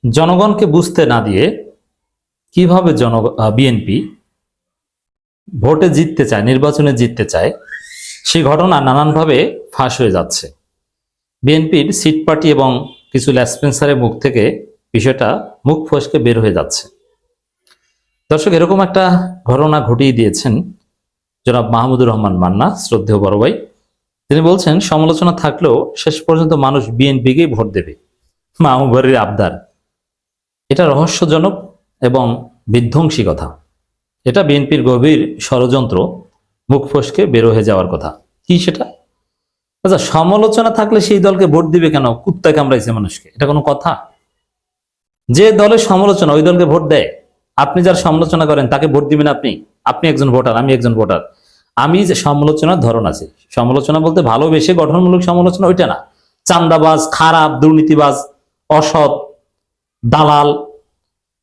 জনগণকে বুঝতে না দিয়ে কিভাবে বিএনপি ভোটে জিততে চায়, নির্বাচনে জিততে চায়, সেই ঘটনা নানানভাবে ফাঁস হয়ে যাচ্ছে। বিএনপির সিট পার্টি এবং কিছু লেসপেন্সারের মুখ থেকে বিষয়টা মুখ ফসকে বের হয়ে যাচ্ছে। দর্শক, এরকম একটা ঘটনা ঘটিয়ে দিয়েছেন জনাব মাহমুদুর রহমান মান্না, শ্রদ্ধেয় বড় ভাই। তিনি বলছেন, সমালোচনা থাকলেও শেষ পর্যন্ত মানুষ বিএনপিকেই ভোট দেবে। মাহমুবাড়ির আবদার, এটা রহস্যজনক এবং বিধ্বংসী কথা। এটা বিএনপির গভীর ষড়যন্ত্র, মুখ ফসকে বের হয়ে যাওয়ার কথা। কি সেটা? আচ্ছা, সমালোচনা থাকলে সেই দলকে ভোট দিবে কেন? কুত্তা কামড়াইছে মানুষকে, এটা কোনো কথা? যে দলের সমালোচনা, ওই দলকে ভোট দেয়। আপনি যার সমালোচনা করেন তাকে ভোট দিবেন আপনি? আপনি একজন ভোটার, আমি একজন ভোটার। আমি যে সমালোচনার ধরন আছে, সমালোচনা বলতে ভালোবেসে গঠনমূলক সমালোচনা ওইটা না। চান্দাবাজ, খারাপ, দুর্নীতিবাজ, অসৎ, দালাল,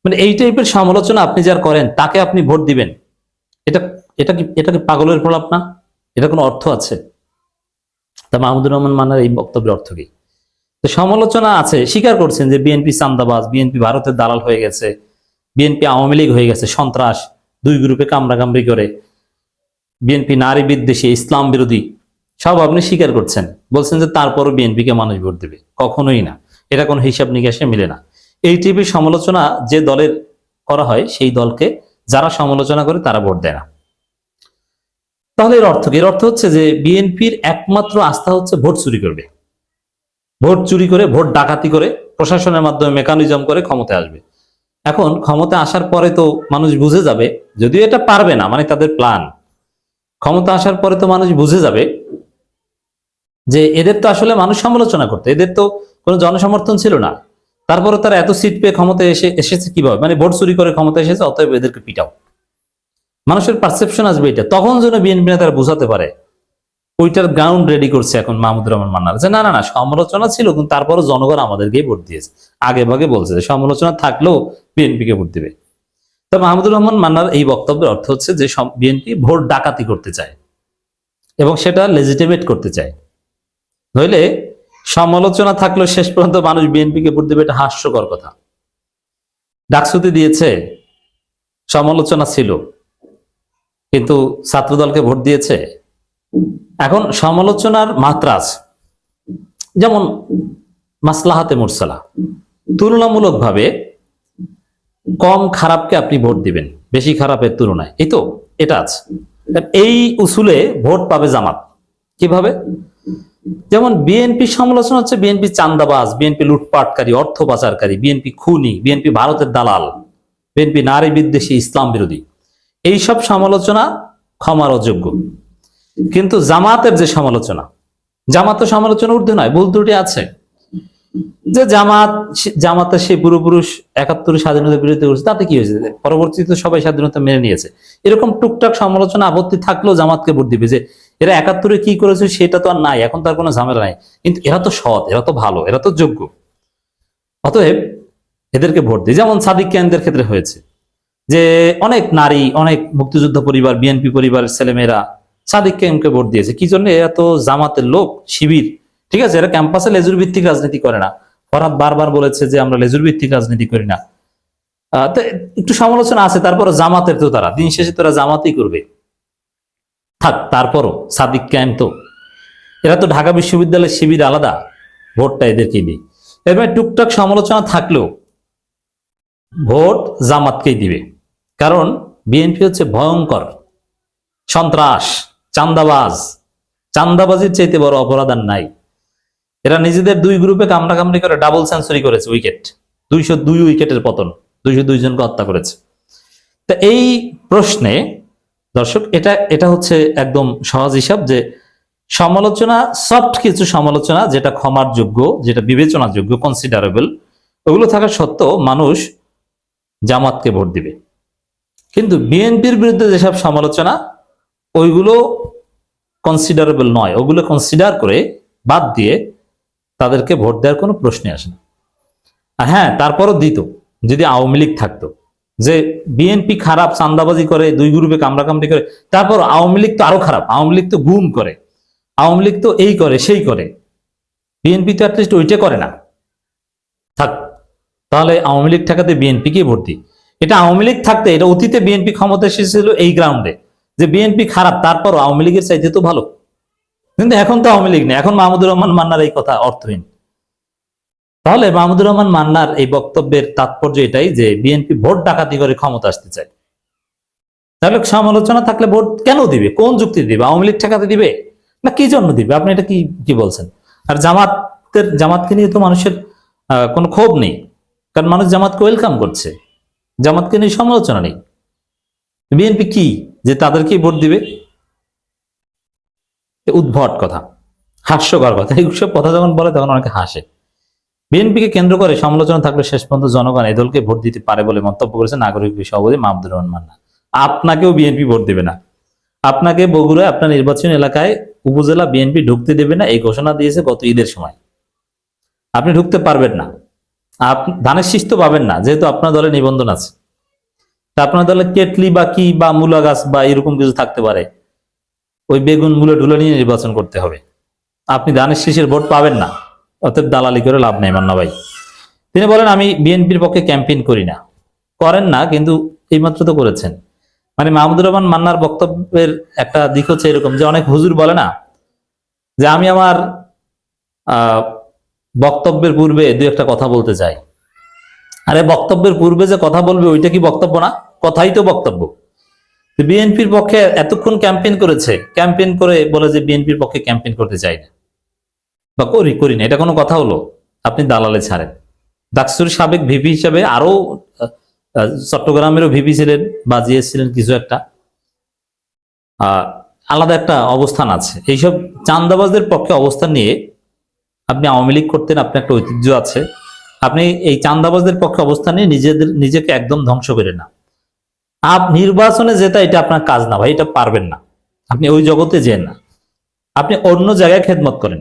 মানে এই টাইপের সমালোচনা আপনি যার করেন তাকে আপনি ভোট দিবেন? এটা এটা কি পাগলের প্রলাপ না? এটা কোনো অর্থ আছে? তা মাহমুদুর রহমান মান্নার এই বক্তব্যের অর্থ কি? তো সমালোচনা আছে, স্বীকার করছেন যে বিএনপি চান্দাবাজ, বিএনপি ভারতের দালাল হয়ে গেছে, বিএনপি আওয়ামী লীগ হয়ে গেছে, সন্ত্রাস, দুই গ্রুপে কামড়াকামড়ি করে, বিএনপি নারী বিদ্বেষী, ইসলাম বিরোধী, সব আপনি স্বীকার করছেন। বলছেন যে তারপরও বিএনপিকে মানুষ ভোট দেবে। কখনোই না, এটা কোনো হিসাব নিকাশে মিলে না। এই টিভির সমালোচনা যে দলের করা হয়, সেই দলকে যারা সমালোচনা করে তারা ভোট দেয় না। তাহলে এর অর্থ কি? এর অর্থ হচ্ছে যে বিএনপির একমাত্র আস্থা হচ্ছে ভোট চুরি করবে, ভোট চুরি করে, ভোট ডাকাতি করে, প্রশাসনের মাধ্যমে মেকানিজম করে ক্ষমতায় আসবে। এখন ক্ষমতায় আসার পরে তো মানুষ বুঝে যাবে, যদিও এটা পারবে না, মানে তাদের প্ল্যান। ক্ষমতা আসার পরে তো মানুষ বুঝে যাবে যে এদের তো আসলে মানুষ সমালোচনা করতে, এদের তো কোনো জনসমর্থন ছিল না। তারপরে তারা এত সিট পেয়ে ক্ষমতায় এসেছে কিভাবে? মানে ভোট চুরি করে ক্ষমতায় এসেছে, অতএব এদেরকে পিটাও। মানুষের পারসেপশন আসবে এটা, তখন যেন বিএনপি নেতারা বোঝাতে পারে। ওইটার গ্রাউন্ড রেডি করছে এখন মাহমুদুর রহমান মান্নার, যে না না না, সমালোচনা ছিল কিন্তু তারপরও জনগণ আমাদেরকেই ভোট দিয়েছে। আগে ভাগে বলছে যে সমালোচনা থাকলেও বিএনপিকে ভোট দিবে। তো মাহমুদুর রহমান মান্নার এই বক্তব্যের অর্থ হচ্ছে যে বিএনপি ভোট ডাকাতি করতে চায় এবং সেটা লেজিটিমেট করতে চায়। নইলে সমালোচনা থাকলেও শেষ পর্যন্ত মানুষ বিএনপিকে ভোট দেবে, এটা হাস্যকর কথা। ডাকসুতে দিয়েছে, সমালোচনা ছিল, কিন্তু ছাত্রদলকে ভোট দিয়েছে। এখন সমালোচনার মাত্রা আছে, যেমন মাসলাহাতে মুরসালা, তুলনামূলকভাবে কম খারাপকে আপনি ভোট দিবেন বেশি খারাপের তুলনায়, এই তো এটা আছে। এই উসুলে ভোট পাবে জামাত। কিভাবে? যেমন বিএনপি সমালোচনা হচ্ছে বিএনপি চান্দাবাজ, বিএনপি লুটপাটকারী, অর্থ পাচারকারী, বিএনপি খুনি, বিএনপি ভারতের দালাল, বিএনপি নারী বিদ্বেষী, ইসলাম বিরোধী। এইসব সমালোচনা ক্ষমার অযোগ্য। কিন্তু জামাতের যে সমালোচনা, জামাতের সমালোচনা ঊর্ধ্বে নয়, ভুল ত্রুটি আছে। যে জামাতের সেই পূর্বপুরুষ ৭১ স্বাধীনতার বিরুদ্ধে করছে, তাতে কি হয়েছে? পরবর্তীতে সবাই স্বাধীনতা মেনে নিয়েছে। এরকম টুকটাক সমালোচনা আপত্তি থাকলেও জামাতকে ভোট দিবে, যে এরা ৭১ কি করেছে সেটা তো আর নাই, এখন তার কোনো ঝামেলা নাই, কিন্তু এরা তো সৎ, এরা তো ভালো, এরা তো যোগ্য, অতএব এদেরকে ভোট দিই। যেমন সাদিক কেন্দ্রের ক্ষেত্রে হয়েছে, যে অনেক নারী, অনেক মুক্তিযোদ্ধা পরিবার, বিএনপি পরিবারের ছেলেমেয়েরা সাদিক কেমকে ভোট দিয়েছে। কি জন্য? এরা তো জামাতের লোক, শিবির, ঠিক আছে, এরা ক্যাম্পাসে লেজুর ভিত্তিক রাজনীতি করে না। ফরহাদ বারবার বলেছে যে আমরা লেজুর ভিত্তিক রাজনীতি করি না। তো একটু সমালোচনা আছে, তারপরও জামাতের তো তারা দিন শেষে তারা জামাতই করবে। থাক, তারপরও সাদিক ক্যাম্প তো, এরা তো ঢাকা বিশ্ববিদ্যালয়ের শিবির আলাদা, ভোটটা এদেরকে দিই। এবার টুকটাক সমালোচনা থাকলেও ভোট জামাতকেই দিবে, কারণ বিএনপি হচ্ছে ভয়ঙ্কর সন্ত্রাস, চান্দাবাজ। চান্দাবাজির চাইতে বড় অপরাধ আর নাই। এরা নিজেদের দুই গ্রুপে কামড়াকামড়ি করে ডাবল সেঞ্চুরি করেছে, উইকেট 202 উইকেটের পতন, 202 জনকে হত্যা করেছে। তা এই প্রশ্নে দর্শক, এটা হচ্ছে একদম সহজ হিসাব, যে সমালোচনা, সফট কিছু সমালোচনা যেটা ক্ষমার যোগ্য, যেটা বিবেচনার যোগ্য, কনসিডারেবল, ওগুলো থাকা সত্ত্বেও মানুষ জামাতকে ভোট দিবে। কিন্তু বিএনপির বিরুদ্ধে যেসব সমালোচনা, ওইগুলো কনসিডারেবল নয়, ওগুলো কনসিডার করে বাদ দিয়ে তাদেরকে ভোট দেওয়ার কোনো প্রশ্নই আসে না। আর হ্যাঁ, তারপরও দিত যদি আওয়ামী লীগ থাকতো, যে বিএনপি খারাপ, চান্দাবাজি করে, দুই গ্রুপে কামড়াকামড়ি করে, তারপর আওয়ামী লীগ তো আরো খারাপ, আওয়ামী লীগ তো গুম করে, আওয়ামী লীগ তো এই করে সেই করে, বিএনপি তো অ্যাটলিস্ট ওইটা করে না। থাক, তাহলে আওয়ামী লীগ ঠেকাতে বিএনপিকে ভোট দিই। এটা আওয়ামী লীগ থাকতে, এটা অতীতে বিএনপি ক্ষমতা এসেছিল এই গ্রাউন্ডে যে বিএনপি খারাপ, তারপরও আওয়ামী লীগের চাইতে তো ভালো। কিন্তু এখন তো আওয়ামী লীগ নেই, এখন মাহমুদুর রহমান মান্নার এই কথা অর্থহীন। তাহলে মাহমুদুর রহমান মান্নার এই বক্তব্যের তাৎপর্য এটাই যে বিএনপি ভোট ডাকাতি করে ক্ষমতা আসতে চায়। তাহলে সমালোচনা থাকলে ভোট কেন দিবে, কোন যুক্তি দিবে? আওয়ামী লীগ ঠেকাতে দিবে না কি জন্য দিবে? আপনি এটা কি কি বলছেন? আর জামাতকে নিয়ে তো মানুষের কোনো ক্ষোভ নেই, কারণ মানুষ জামাতকে ওয়েলকাম করছে, জামাতকে নিয়ে সমালোচনা নেই। বিএনপি কি যে তাদেরকেই ভোট দিবে? উদ্ভট কথা, হাস্যকর কথা। এইসব কথা যখন বলে তখন অনেকে হাসে। বিএনপিকে কেন্দ্র করে সমালোচনা থাকলে শেষ পর্যন্ত জনগণ এই দলকে ভোট দিতে পারে বলে মন্তব্য করেছেন নাগরিক সভাপতি মাহমুদুর রহমান মান্না। আপনাকেও বিএনপি ভোট দেবে না, আপনাকে বগুড়ায় আপনার নির্বাচনী এলাকায় উপজেলা বিএনপি ঢুকতে দেবে না, এই ঘোষণা দিয়েছে গত ঈদের সময়। আপনি ঢুকতে পারবেন না, ধানের শীষ তো পাবেন না, যেহেতু আপনার দলে নিবন্ধন আছে। তা আপনার দলে কেটলি বা কি বা মূলা গাছ বা এরকম কিছু থাকতে পারে, ওই বেগুন মূলে ঢুলে নিয়ে নির্বাচন করতে হবে। আপনি ধানের শীষের ভোট পাবেন না, অতএব দালালি করে লাভ নেই মান্না ভাই। তিনি বলেন আমি বিএনপির পক্ষে ক্যাম্পেইন করি না। করেন না, কিন্তু এইমাত্র তো করেছেন। মানে মাহমুদুর রহমান মান্নার বক্তব্যের একটা দিক হচ্ছে এরকম যে অনেক হুজুর বলে না যে আমি আমার বক্তব্যের পূর্বে দুই একটা কথা বলতে চাই। আরে বক্তব্যের পূর্বে যে কথা বলবে ওইটা কি বক্তব্য না? কথাই তো বক্তব্য। বিএনপির পক্ষে এতক্ষণ ক্যাম্পেইন করেছে, ক্যাম্পেইন করে বলে যে বিএনপির পক্ষে ক্যাম্পেইন করতে চাই না বা করি না, এটা কোনো কথা হলো? আপনি দালালে ছাড়েন। ডাকসুর সাবেক ভিপি হিসাবে আরো চট্টগ্রামেরও ভিপি ছিলেন বা জিএস ছিলেন, কিছু একটা আলাদা একটা অবস্থান আছে। এইসব চাঁদাবাজদের পক্ষে অবস্থান নিয়ে আপনি আওয়ামী লীগ করতেন, আপনার একটা ঐতিহ্য আছে। আপনি এই চাঁদাবাজদের পক্ষে অবস্থান নিয়ে নিজেকে একদম ধ্বংস করে না। নির্বাচনে যেটা এটা আপনার কাজ না ভাই, এটা পারবেন না। আপনি ওই জগতে যেন না, আপনি অন্য জায়গায় খেদমত করেন।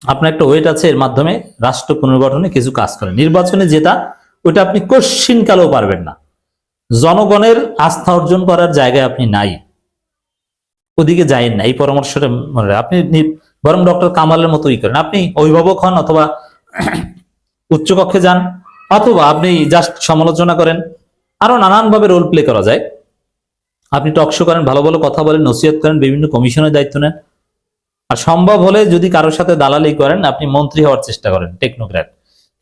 আপনার একটা ওয়েট আছে, এর মাধ্যমে রাষ্ট্র পুনর্গঠনে কিছু কাজ করেন। নির্বাচনে যেটা ওইটা আপনি কোশ্চিন কালেও পারবেন না। জনগণের আস্থা অর্জন করার জায়গায় আপনি নাই, ওদিকে যাইেন না। এই পরামর্শটা মনে আপনি বরং ডক্টর কামালের মতোই করেন। আপনি অভিভাবক হন অথবা উচ্চকক্ষে যান, অথবা আপনি জাস্ট সমালোচনা করেন। আরো নানানভাবে রোল প্লে করা যায়। আপনি টকশো করেন, ভালো ভালো কথা বলেন, নসিহত করেন, বিভিন্ন কমিশনের দায়িত্ব নেন। আর সম্ভব হলে যদি কারোর সাথে দালালি করেন, আপনি মন্ত্রী হওয়ার চেষ্টা করেন, টেকনোক্র্যাট।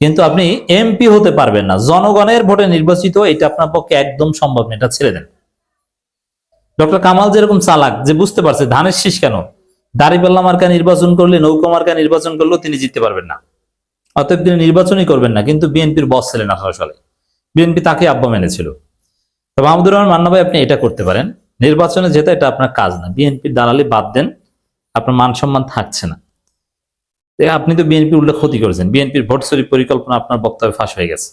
কিন্তু আপনি এমপি হতে পারবেন না। জনগণের ভোটে নির্বাচিত এটা আপনার পক্ষে একদম সম্ভব না, এটা ছেড়ে দেন। ডক্টর কামাল যেরকম চালাক, যে বুঝতে পারছে ধানের শীষ কেন, দাঁড়িপাল্লা মার্কা নির্বাচন করলে, নৌকা মার্কা নির্বাচন করলেও তিনি জিততে পারবেন না, অতএব তিনি নির্বাচনই করবেন না। কিন্তু বিএনপির বস ছিলেন 18 সালে, বিএনপি তাকে আব্বা মেনেছিল। তো মাহমুদুর রহমান মান্না ভাই, আপনি এটা করতে পারেন। নির্বাচনে যেটা এটা আপনার কাজ না। বিএনপির দালালি বাদ দেন, আপনার মান সম্মান থাকছে না। আপনি তো বিএনপি উল্লেখ ক্ষতি করেছেন, বিএনপির ভোট চুরি পরিকল্পনা আপনার বক্তব্যে ফাঁস হয়ে গেছে।